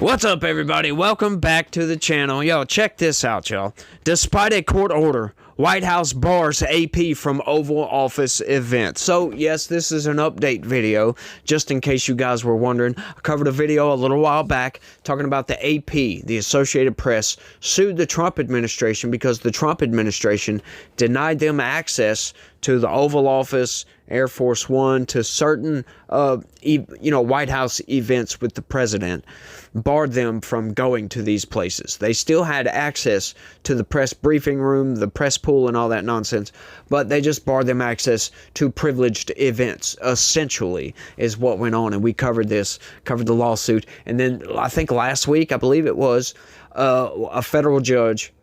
What's up, everybody? Welcome back to the channel. Yo, check this out, y'all. Despite a court order, White House bars AP from Oval Office event. So, yes, this is an update video, just in case you guys were wondering. I covered a video a little while back talking about the AP, the Associated Press, sued the Trump administration because the Trump administration denied them access to the Oval Office, Air Force One, to certain, White House events with the president, barred them from going to these places. They still had access to the press briefing room, the press pool, and all that nonsense, but they just barred them access to privileged events, essentially, is what went on. And we covered the lawsuit. And then I think last week, I believe it was, a federal judge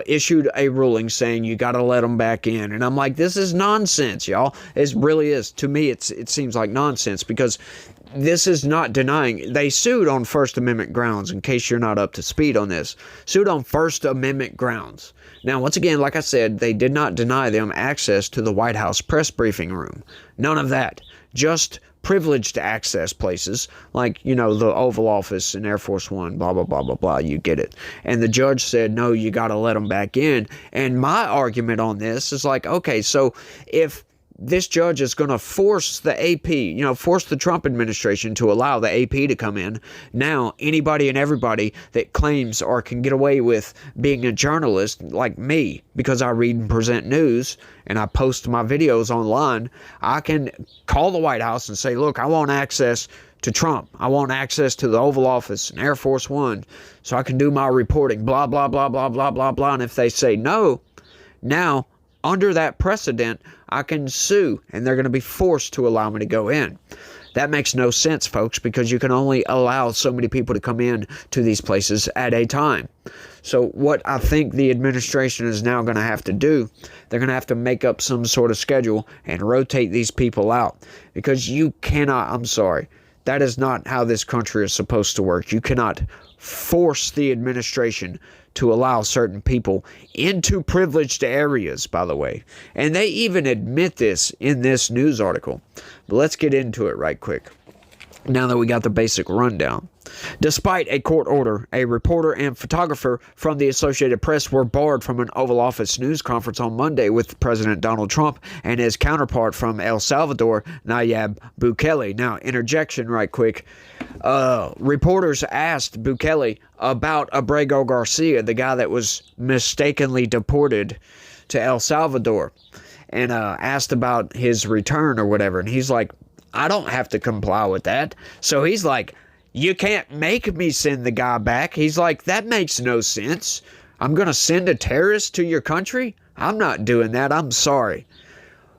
issued a ruling saying you got to let them back in. And I'm like, this is nonsense, y'all. It really is. To me, it seems like nonsense, because this is not denying. They sued on First Amendment grounds, in case you're not up to speed on this. Sued on First Amendment grounds. Now, once again, like I said, they did not deny them access to the White House press briefing room. None of that. Just privileged access places like, the Oval Office and Air Force One, blah, blah, blah, blah, blah. You get it. And the judge said, no, you got to let them back in. And my argument on this is like, okay, so if this judge is going to force the AP, force the Trump administration to allow the AP to come in, now anybody and everybody that claims or can get away with being a journalist like me, because I read and present news and I post my videos online, I can call the White House and say, look, I want access to Trump. I want access to the Oval Office and Air Force One so I can do my reporting, blah, blah, blah, blah, blah, blah, blah. And if they say no, now, under that precedent, I can sue, and they're going to be forced to allow me to go in. That makes no sense, folks, because you can only allow so many people to come in to these places at a time. So what I think the administration is now going to have to do, they're going to have to make up some sort of schedule and rotate these people out, because you cannot, I'm sorry, that is not how this country is supposed to work. You cannot force the administration to allow certain people into privileged areas, by the way. And they even admit this in this news article. But let's get into it right quick, now that we got the basic rundown. Despite a court order, a reporter and photographer from the Associated Press were barred from an Oval Office news conference on Monday with President Donald Trump and his counterpart from El Salvador, Nayib Bukele. Now, interjection right quick. Reporters asked Bukele about Abrego Garcia, the guy that was mistakenly deported to El Salvador, and asked about his return or whatever. And he's like, I don't have to comply with that. So he's like, you can't make me send the guy back. He's like, that makes no sense. I'm going to send a terrorist to your country? I'm not doing that. I'm sorry.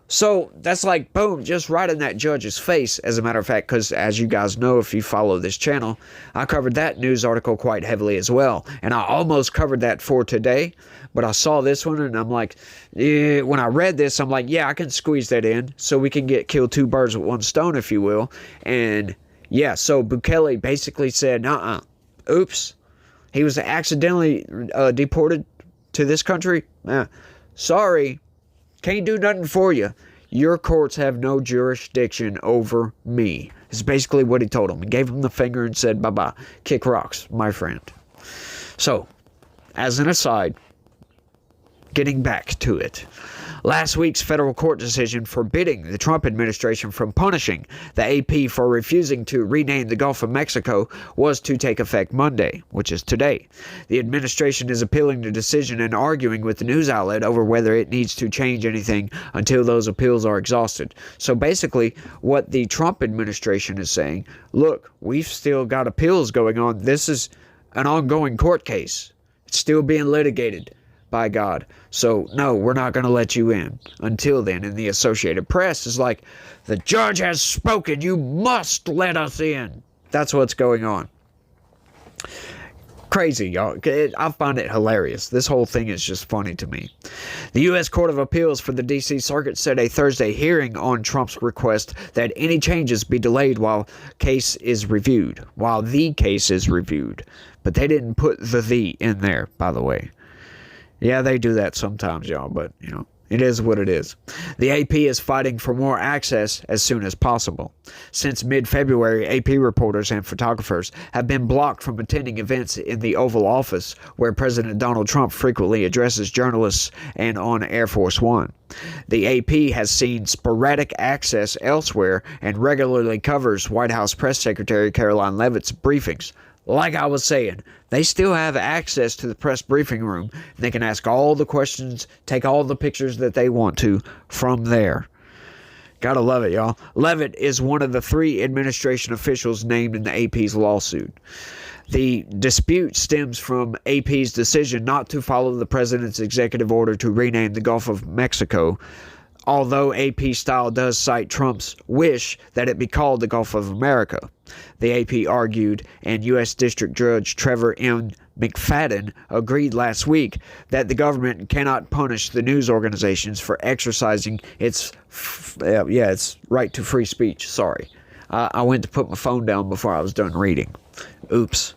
So that's like, boom, just right in that judge's face, as a matter of fact, because as you guys know, if you follow this channel, I covered that news article quite heavily as well. And I almost covered that for today, but I saw this one and I'm like, when I read this, I'm like, yeah, I can squeeze that in so we can kill two birds with one stone, if you will. And yeah, so Bukele basically said, oops, he was accidentally deported to this country. Sorry, can't do nothing for you. Your courts have no jurisdiction over me. Is basically what he told him. He gave him the finger and said, bye-bye, kick rocks, my friend. So, as an aside, getting back to it. Last week's federal court decision forbidding the Trump administration from punishing the AP for refusing to rename the Gulf of Mexico was to take effect Monday, which is today. The administration is appealing the decision and arguing with the news outlet over whether it needs to change anything until those appeals are exhausted. So basically, what the Trump administration is saying, look, we've still got appeals going on. This is an ongoing court case. It's still being litigated. By God. So, no, we're not going to let you in until then. And the Associated Press is like, the judge has spoken. You must let us in. That's what's going on. Crazy, y'all. I find it hilarious. This whole thing is just funny to me. The U.S. Court of Appeals for the D.C. Circuit set a Thursday hearing on Trump's request that any changes be delayed while the case is reviewed. But they didn't put the in there, by the way. Yeah, they do that sometimes, y'all, but, It is what it is. The AP is fighting for more access as soon as possible. Since mid-February, AP reporters and photographers have been blocked from attending events in the Oval Office, where President Donald Trump frequently addresses journalists, and on Air Force One. The AP has seen sporadic access elsewhere and regularly covers White House Press Secretary Caroline Leavitt's briefings. Like I was saying, they still have access to the press briefing room. They can ask all the questions, take all the pictures that they want to from there. Gotta love it, y'all. Leavitt is one of the 3 administration officials named in the AP's lawsuit. The dispute stems from AP's decision not to follow the president's executive order to rename the Gulf of Mexico, although AP Style does cite Trump's wish that it be called the Gulf of America. The AP argued, and U.S. District Judge Trevor M. McFadden agreed last week that the government cannot punish the news organizations for exercising its right to free speech. Sorry. I went to put my phone down before I was done reading. Oops.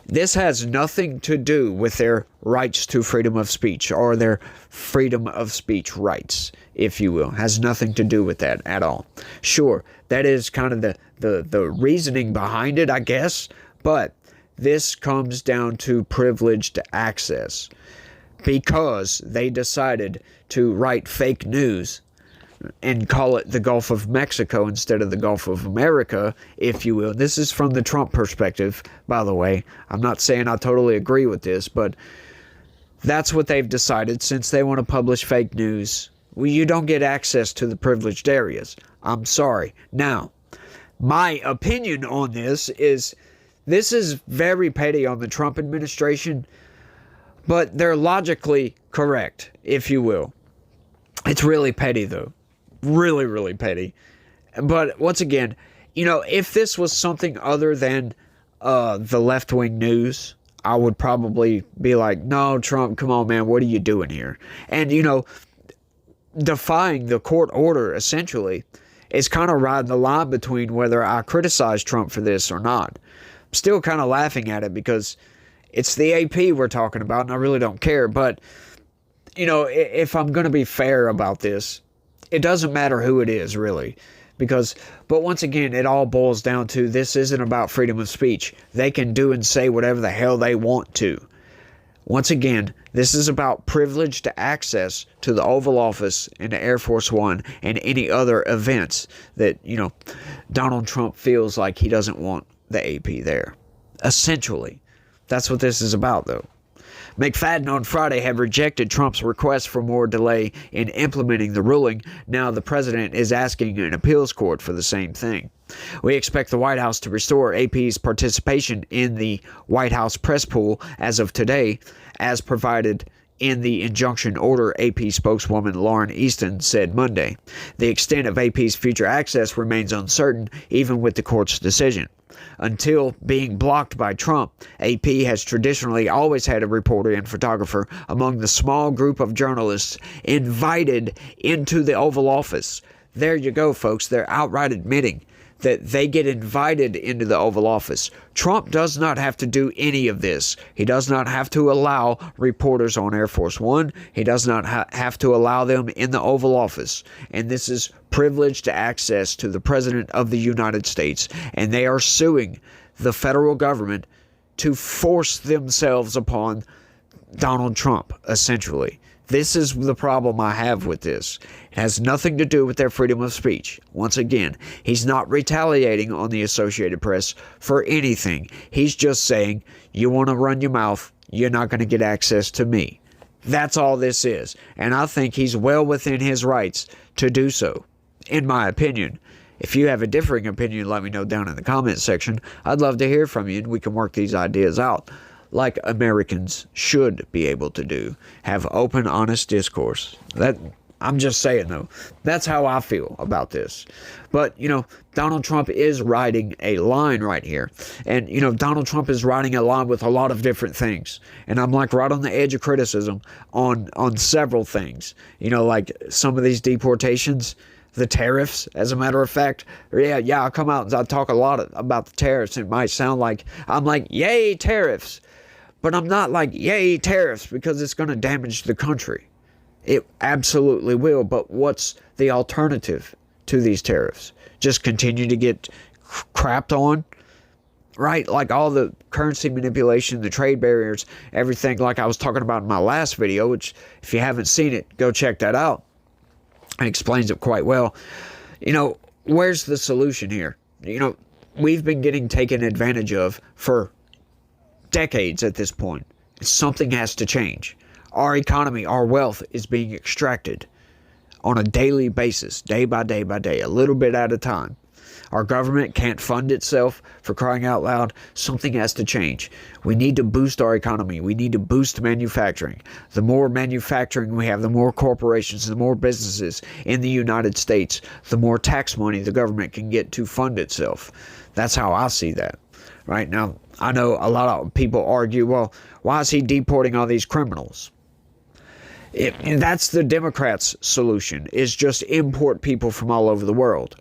This has nothing to do with their rights to freedom of speech or their freedom of speech rights, if you will. Has nothing to do with that at all. Sure, that is kind of the reasoning behind it, I guess, but this comes down to privileged access because they decided to write fake news and call it the Gulf of Mexico instead of the Gulf of America, if you will. This is from the Trump perspective, by the way. I'm not saying I totally agree with this, but that's what they've decided since they want to publish fake news. Well, you don't get access to the privileged areas. I'm sorry. Now, my opinion on this is very petty on the Trump administration, but they're logically correct, if you will. It's really petty, though. Really, really petty. But once again, if this was something other than the left-wing news, I would probably be like, no, Trump, come on, man, what are you doing here? And, defying the court order, essentially, is kind of riding the line between whether I criticize Trump for this or not. I'm still kind of laughing at it because it's the AP we're talking about, and I really don't care. But, if I'm going to be fair about this, it doesn't matter who it is, really. But once again, it all boils down to this isn't about freedom of speech. They can do and say whatever the hell they want to. Once again, this is about privileged access to the Oval Office and to Air Force One and any other events that, Donald Trump feels like he doesn't want the AP there. Essentially, that's what this is about, though. McFadden on Friday had rejected Trump's request for more delay in implementing the ruling. Now the president is asking an appeals court for the same thing. We expect the White House to restore AP's participation in the White House press pool as of today, as provided in the injunction order, AP spokeswoman Lauren Easton said Monday. The extent of AP's future access remains uncertain, even with the court's decision. Until being blocked by Trump, AP has traditionally always had a reporter and photographer among the small group of journalists invited into the Oval Office. There you go, folks. They're outright admitting that they get invited into the Oval Office. Trump does not have to do any of this. He does not have to allow reporters on Air Force One. He does not have to allow them in the Oval Office. And this is privileged access to the President of the United States. And they are suing the federal government to force themselves upon Donald Trump, essentially. This is the problem I have with this. It has nothing to do with their freedom of speech. Once again, he's not retaliating on the Associated Press for anything. He's just saying, you want to run your mouth, you're not going to get access to me. That's all this is. And I think he's well within his rights to do so, in my opinion. If you have a differing opinion, let me know down in the comments section. I'd love to hear from you, and we can work these ideas out like Americans should be able to do. Have open, honest discourse. I'm just saying, though. That's how I feel about this. But, Donald Trump is riding a line right here. And, Donald Trump is riding a line with a lot of different things. And I'm like right on the edge of criticism on several things. Like some of these deportations, the tariffs, as a matter of fact. Yeah, I'll come out and I'll talk a lot about the tariffs. It might sound like I'm like, yay, tariffs. But I'm not like, yay, tariffs, because it's going to damage the country. It absolutely will. But what's the alternative to these tariffs? Just continue to get crapped on? Right? Like all the currency manipulation, the trade barriers, everything like I was talking about in my last video, which if you haven't seen it, go check that out. It explains it quite well. Where's the solution here? We've been getting taken advantage of for decades at this point. Something has to change. Our economy, our wealth is being extracted on a daily basis, day by day by day, a little bit at a time. Our government can't fund itself, for crying out loud. Something has to change. We need to boost our economy. We need to boost manufacturing. The more manufacturing we have, the more corporations, the more businesses in the United States, the more tax money the government can get to fund itself. That's how I see that. Right now, I know a lot of people argue, well, why is he deporting all these criminals? That's the Democrats' solution, is just import people from all over the world.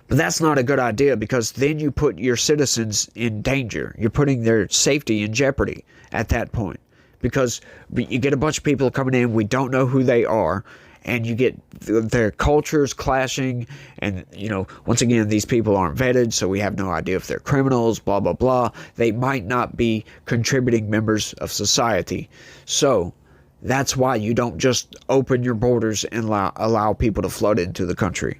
But that's not a good idea, because then you put your citizens in danger. You're putting their safety in jeopardy at that point. Because you get a bunch of people coming in, we don't know who they are, and you get their cultures clashing. And, once again, these people aren't vetted, so we have no idea if they're criminals, blah, blah, blah. They might not be contributing members of society. So that's why you don't just open your borders and allow people to flood into the country.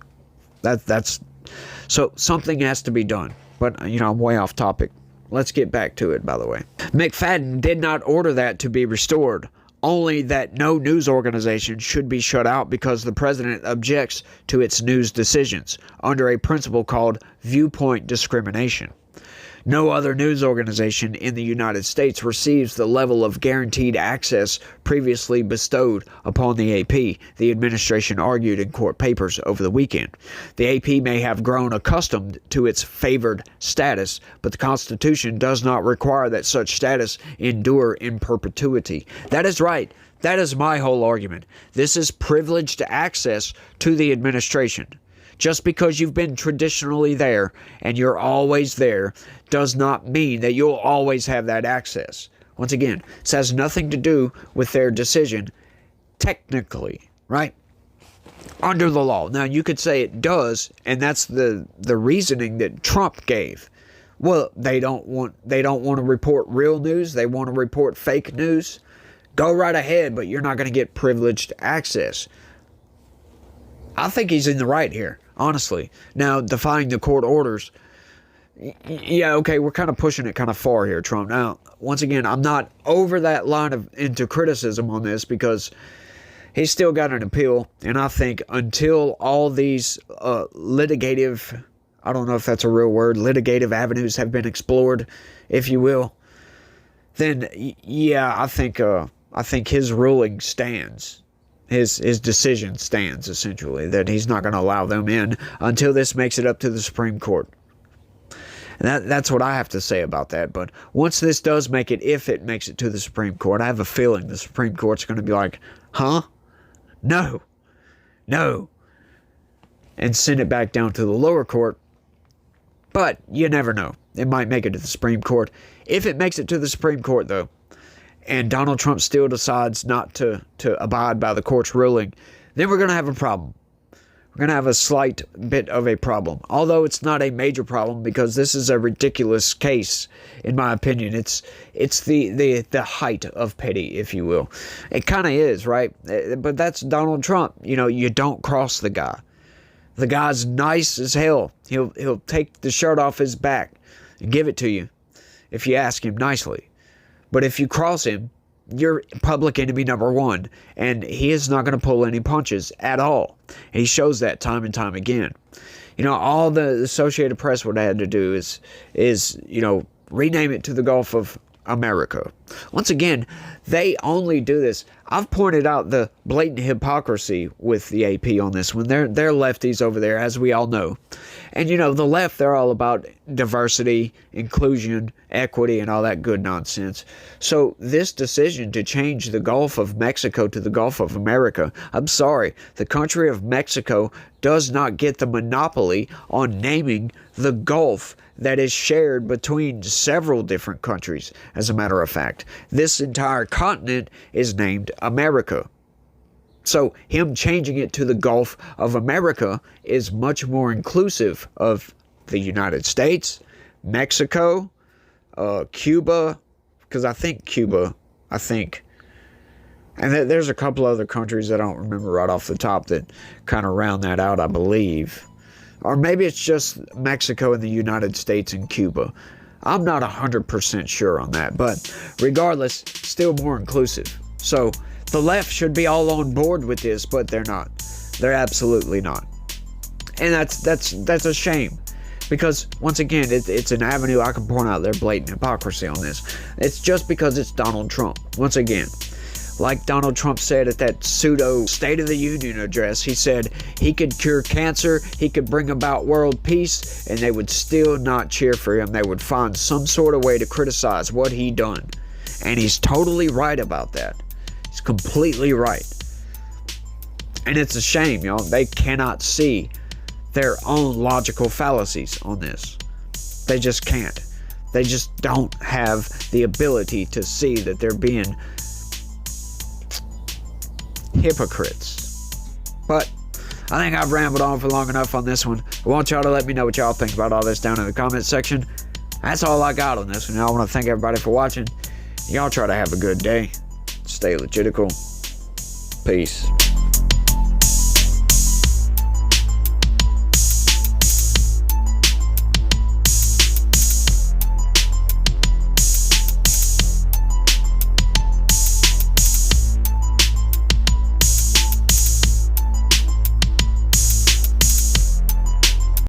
So something has to be done. But, I'm way off topic. Let's get back to it, by the way. McFadden did not order that to be restored, only that no news organization should be shut out because the president objects to its news decisions under a principle called viewpoint discrimination. No other news organization in the United States receives the level of guaranteed access previously bestowed upon the AP, the administration argued in court papers over the weekend. The AP may have grown accustomed to its favored status, but the Constitution does not require that such status endure in perpetuity. That is right. That is my whole argument. This is privileged access to the administration. Just because you've been traditionally there and you're always there does not mean that you'll always have that access. Once again, this has nothing to do with their decision technically, right? Under the law. Now, you could say it does, and that's the reasoning that Trump gave. Well, they don't want to report real news. They want to report fake news. Go right ahead, but you're not going to get privileged access. I think he's in the right here, honestly. Now, defying the court orders, yeah, okay, we're kind of pushing it kind of far here, Trump. Now, once again, I'm not over that line into criticism on this, because he's still got an appeal, and I think until all these litigative, I don't know if that's a real word, litigative avenues have been explored, if you will, then yeah, I think his ruling stands. His decision stands, essentially, that he's not going to allow them in until this makes it up to the Supreme Court. And that's what I have to say about that. But once this does make it, if it makes it to the Supreme Court, I have a feeling the Supreme Court's going to be like, huh? No. And send it back down to the lower court. But you never know. It might make it to the Supreme Court. If it makes it to the Supreme Court, though, and Donald Trump still decides not to abide by the court's ruling, then we're going to have a problem. We're going to have a slight bit of a problem. Although it's not a major problem, because this is a ridiculous case, in my opinion. It's the height of petty, if you will. It kind of is, right? But that's Donald Trump. You don't cross the guy. The guy's nice as hell. He'll take the shirt off his back and give it to you if you ask him nicely. But if you cross him, you're public enemy number one, and he is not going to pull any punches at all. And he shows that time and time again. All the Associated Press would have had to do is rename it to the Gulf of America. Once again, they only do this. I've pointed out the blatant hypocrisy with the AP on this one. They're lefties over there, as we all know. And the left, they're all about diversity, inclusion, equity, and all that good nonsense. So this decision to change the Gulf of Mexico to the Gulf of America, I'm sorry, the country of Mexico does not get the monopoly on naming the Gulf that is shared between several different countries. As a matter of fact, this entire continent is named America. So him changing it to the Gulf of America is much more inclusive of the United States, Mexico, Cuba, because I think Cuba, and there's a couple other countries that I don't remember right off the top that kind of round that out, I believe. Or maybe it's just Mexico and the United States and Cuba. I'm not 100% sure on that, but regardless, still more inclusive. So the left should be all on board with this, but they're not. They're absolutely not. And that's a shame. Because, once again, it's an avenue I can point out their blatant hypocrisy on this. It's just because it's Donald Trump. Once again, like Donald Trump said at that pseudo State of the Union address, he said he could cure cancer, he could bring about world peace, and they would still not cheer for him. They would find some sort of way to criticize what he done. And he's totally right about that. He's completely right. And it's a shame, y'all. They cannot see their own logical fallacies on this. They just can't. They just don't have the ability to see that they're being hypocrites. But I think I've rambled on for long enough on this one. I want y'all to let me know what y'all think about all this down in the comment section. That's all I got on this one. I want to thank everybody for watching. Y'all try to have a good day. Stay legitical. Peace.